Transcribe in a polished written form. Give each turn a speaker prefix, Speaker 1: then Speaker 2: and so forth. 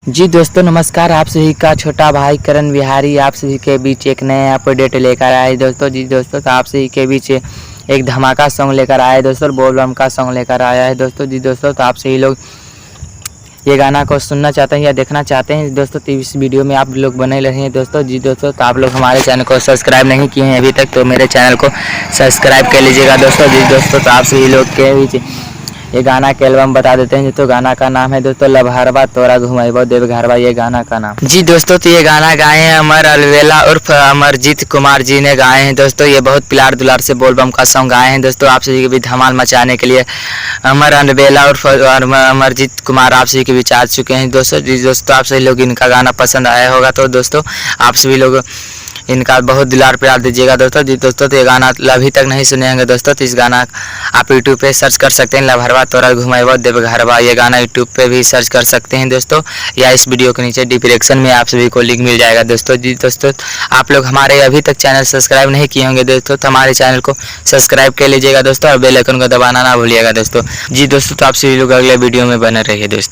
Speaker 1: जी दोस्तों नमस्कार। आप सभी का छोटा भाई करण बिहारी आप सभी के बीच एक नए अपडेट लेकर आए हैं दोस्तों। जी दोस्तों तो आप सभी के बीच एक धमाका सॉन्ग लेकर आया है दोस्तों, बोल बम का सॉन्ग लेकर आया है दोस्तों। जी दोस्तों तो आप सभी लोग ये गाना को सुनना चाहते हैं या देखना चाहते हैं दोस्तों तो इस वीडियो में आप लोग बने रहेंगे दोस्तों। जी दोस्तों तो आप लोग हमारे चैनल को सब्सक्राइब नहीं किए हैं अभी तक तो मेरे चैनल को सब्सक्राइब कर लीजिएगा दोस्तों। जी दोस्तों तो आप सभी लोग के बीच ये गाना के एल्बम बता देते हैं। तो गाना का नाम है दोस्तों लभहरवा तोरा घुमाइबो देवघरवा, ये गाना का नाम। जी दोस्तों तो ये गाना गाए हैं अमर अलवेला उर्फ अमरजीत कुमार जी ने गाए हैं दोस्तों। ये बहुत प्यार दुलार से बोलबम का सॉन्ग गाए हैं दोस्तों आप सभी के भी धमाल मचाने के लिए। अमर अलवेला उर्फ अमरजीत कुमार आप सभी के बीच आ चुके हैं दोस्तों। जी दोस्तों आप सभी लोग इनका गाना पसंद आया होगा तो दोस्तों आप सभी लोग इनका बहुत दुलार प्यार दीजिएगा दोस्तों। जी दोस्तों तो ये गाना अभी तक नहीं सुने होंगे दोस्तों तो इस गाना आप यूट्यूब पे सर्च कर सकते हैं, लभहरवा तोरा घुमाइबो देवघरवा। ये गाना यूट्यूब पे भी सर्च कर सकते हैं दोस्तों, या इस वीडियो के नीचे डिस्क्रिप्शन में आप सभी को लिंक मिल जाएगा दोस्तों। जी दोस्तों आप लोग हमारे अभी तक चैनल सब्सक्राइब नहीं किए होंगे दोस्तों तो हमारे चैनल को सब्सक्राइब कर लीजिएगा दोस्तों और बेल आइकन को दबाना ना भूलिएगा दोस्तों। जी दोस्तों तो आप सभी लोग अगले वीडियो में बने रहिए दोस्तों।